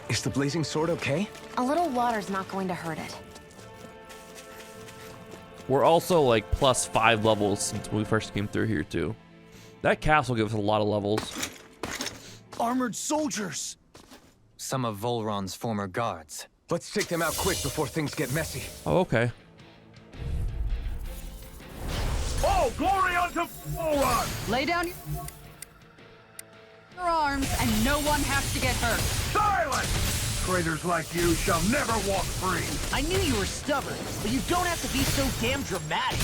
Speaker 5: Is the blazing sword okay?
Speaker 4: A little water's not going to hurt it.
Speaker 1: We're also like +5 levels since we first came through here too. That castle gives us a lot of levels.
Speaker 9: Armored soldiers!
Speaker 7: Some of Volron's former guards.
Speaker 5: Let's take them out quick before things get messy.
Speaker 1: Oh, okay.
Speaker 9: All glory unto Volron!
Speaker 6: Lay down your arms, and no one has to get hurt.
Speaker 9: Silence! Traitors like you shall never walk free.
Speaker 10: I knew you were stubborn, but you don't have to be so damn dramatic.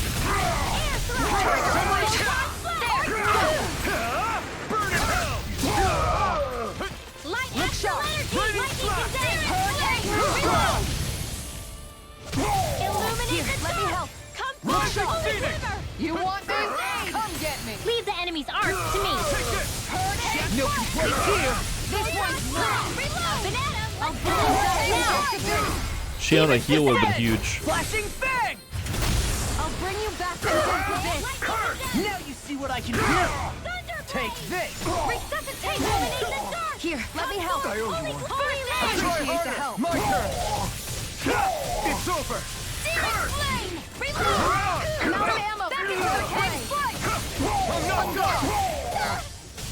Speaker 9: Burn in hell!
Speaker 3: Lightning Reload! Illuminate the let me help. Come
Speaker 9: Rising
Speaker 3: through,
Speaker 9: Phoenix!
Speaker 6: You want me? Come get me.
Speaker 3: Leave the enemy's arms to me.
Speaker 10: No complaints here.
Speaker 3: This one's mine. Reload! Banana! I'll pull him down.
Speaker 1: She on a heal would have been huge.
Speaker 10: Flashing fang!
Speaker 3: I'll bring you back into this.
Speaker 10: Now you see what I can do. Take this.
Speaker 3: Resuscitate! Illuminate the dark!
Speaker 4: Here, let me help.
Speaker 3: Holy land!
Speaker 6: Appreciate the help.
Speaker 9: My turn! It's over!
Speaker 3: Searing flame! Reload!
Speaker 6: I'm out of ammo.
Speaker 3: Back into the cave!
Speaker 9: I'm not done!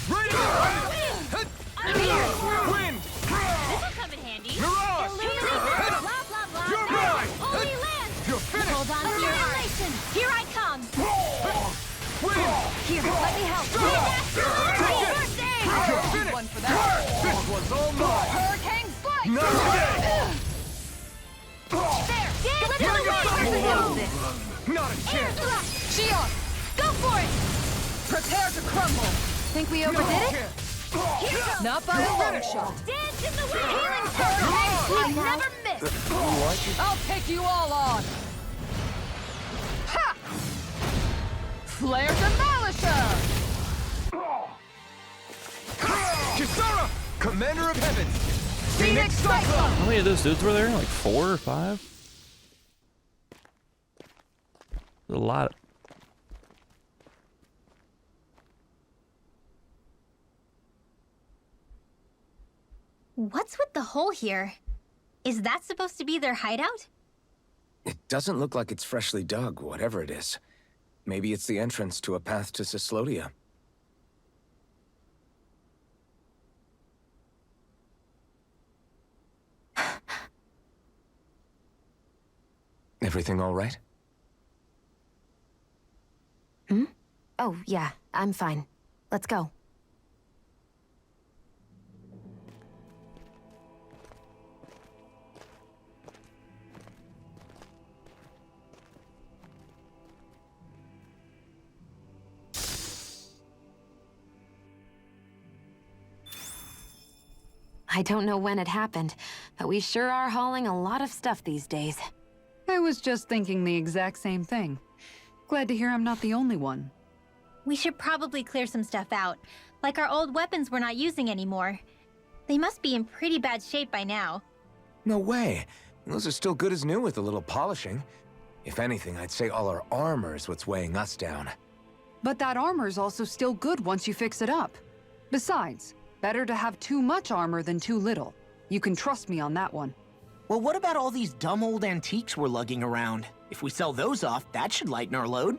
Speaker 9: Ready!
Speaker 3: I'm here!
Speaker 9: Wind!
Speaker 3: This'll come in handy.
Speaker 9: Mirage!
Speaker 3: Illuminate the blah blah blah.
Speaker 9: You're mine!
Speaker 3: Holy land!
Speaker 9: You're finished!
Speaker 3: Hold on to your heart. Here I come.
Speaker 9: Wind!
Speaker 4: Here, let me help.
Speaker 9: You're finished!
Speaker 6: One for that.
Speaker 9: This one's all mine!
Speaker 6: Hurricane strike.
Speaker 9: Not today!
Speaker 3: There! Get
Speaker 9: Bring
Speaker 3: away!
Speaker 9: it Not a chance!
Speaker 6: Shion,
Speaker 3: Go for it!
Speaker 6: prepare to crumble.
Speaker 4: Think we overdid it?
Speaker 6: Not by a long shot.
Speaker 3: Dance in the wind! Healing circle! I never miss!
Speaker 6: I'll take you all on. Ha! Flare Demolisher!
Speaker 9: Kisara!
Speaker 5: Commander of Heavens!
Speaker 6: Phoenix Cyclone!
Speaker 1: How many of those dudes were there? Like 4 or 5? A lot.
Speaker 3: What's with the hole here? Is that supposed to be their hideout?
Speaker 5: It doesn't look like it's freshly dug, whatever it is. Maybe it's the entrance to a path to Cyslodia. Everything all right?
Speaker 4: Oh, yeah, I'm fine. Let's go. I don't know when it happened, but we sure are hauling a lot of stuff these days.
Speaker 6: I was just thinking the exact same thing. Glad to hear I'm not the only one.
Speaker 3: We should probably clear some stuff out. Like our old weapons we're not using anymore. They must be in pretty bad shape by now.
Speaker 5: No way. Those are still good as new with a little polishing. If anything, I'd say all our armor is what's weighing us down.
Speaker 6: But that armor's also still good once you fix it up. Besides, better to have too much armor than too little. You can trust me on that one.
Speaker 2: Well, what about all these dumb old antiques we're lugging around? If we sell those off, that should lighten our load.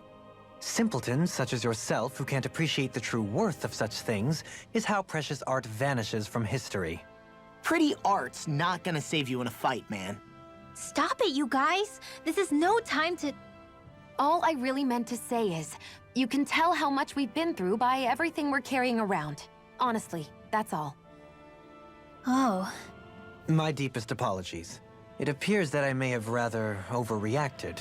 Speaker 7: Simpletons such as yourself who can't appreciate the true worth of such things is how precious art vanishes from history.
Speaker 2: Pretty art's not gonna save you in a fight, man.
Speaker 3: Stop it, you guys! This is no time to...
Speaker 4: All I really meant to say is, you can tell how much we've been through by everything we're carrying around. Honestly, that's all.
Speaker 3: Oh.
Speaker 7: My deepest apologies. It appears that I may have rather overreacted.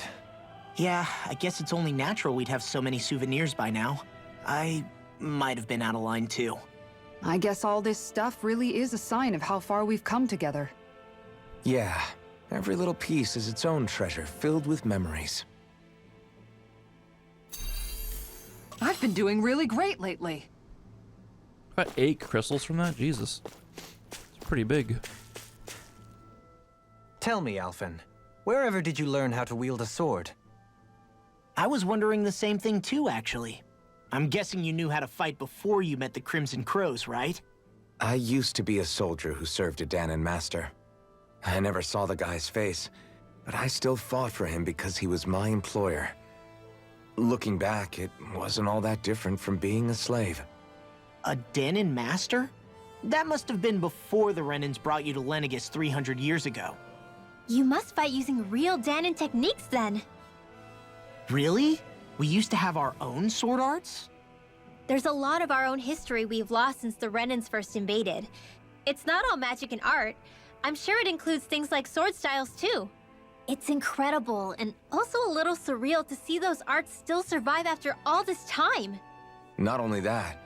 Speaker 2: Yeah, I guess it's only natural we'd have so many souvenirs by now. I might have been out of line too.
Speaker 6: I guess all this stuff really is a sign of how far we've come together.
Speaker 5: Yeah, every little piece is its own treasure filled with memories.
Speaker 6: I've been doing really great lately.
Speaker 1: Got 8 crystals from that? Jesus. It's pretty big.
Speaker 7: Tell me, Alphen, wherever did you learn how to wield a sword?
Speaker 2: I was wondering the same thing too, actually. I'm guessing you knew how to fight before you met the Crimson Crows, right?
Speaker 5: I used to be a soldier who served a Danon master. I never saw the guy's face, but I still fought for him because he was my employer. Looking back, it wasn't all that different from being a slave.
Speaker 2: A Danon master? That must have been before the Renans brought you to Lenegis 300 years ago.
Speaker 3: You must fight using real Danon techniques then.
Speaker 2: Really? We used to have our own sword arts?
Speaker 3: There's a lot of our own history we've lost since the Renans first invaded. It's not all magic and art. I'm sure it includes things like sword styles too. It's incredible and also a little surreal to see those arts still survive after all this time.
Speaker 5: Not only that,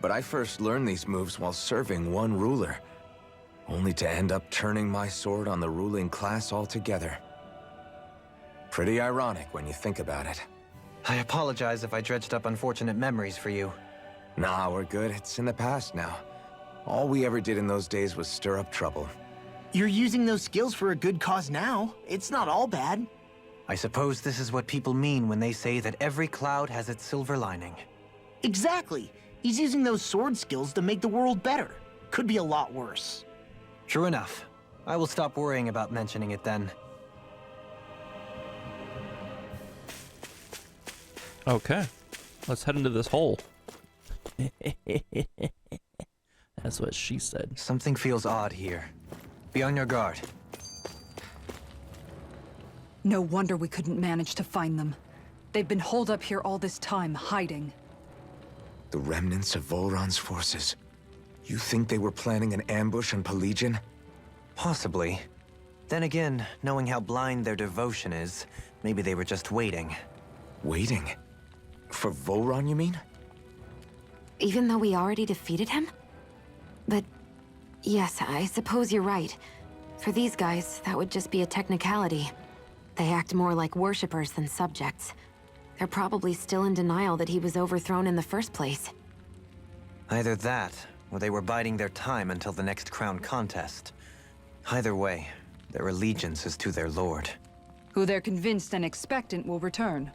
Speaker 5: but I first learned these moves while serving one ruler, only to end up turning my sword on the ruling class altogether. Pretty ironic when you think about it.
Speaker 7: I apologize if I dredged up unfortunate memories for you.
Speaker 5: Nah, we're good. It's in the past now. All we ever did in those days was stir up trouble.
Speaker 2: You're using those skills for a good cause now. It's not all bad.
Speaker 7: I suppose this is what people mean when they say that every cloud has its silver lining.
Speaker 2: Exactly. He's using those sword skills to make the world better. Could be a lot worse.
Speaker 7: True enough. I will stop worrying about mentioning it then.
Speaker 1: Okay. Let's head into this hole. That's what she said.
Speaker 7: Something feels odd here. Be on your guard.
Speaker 6: No wonder we couldn't manage to find them. They've been holed up here all this time, hiding.
Speaker 5: The remnants of Volron's forces. You think they were planning an ambush on Pelegion?
Speaker 7: Possibly. Then again, knowing how blind their devotion is, maybe they were just waiting.
Speaker 5: Waiting? For Volron, you mean?
Speaker 4: Even though we already defeated him? But yes, I suppose you're right. For these guys, that would just be a technicality. They act more like worshippers than subjects. They're probably still in denial that he was overthrown in the first place.
Speaker 7: Either that, or they were biding their time until the next crown contest. Either way, their allegiance is to their lord.
Speaker 6: Who they're convinced and expectant will return.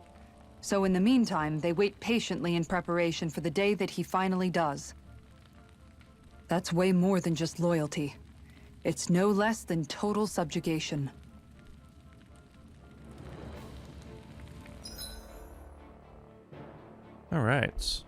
Speaker 6: So in the meantime, they wait patiently in preparation for the day that he finally does. That's way more than just loyalty. It's no less than total subjugation.
Speaker 1: All right.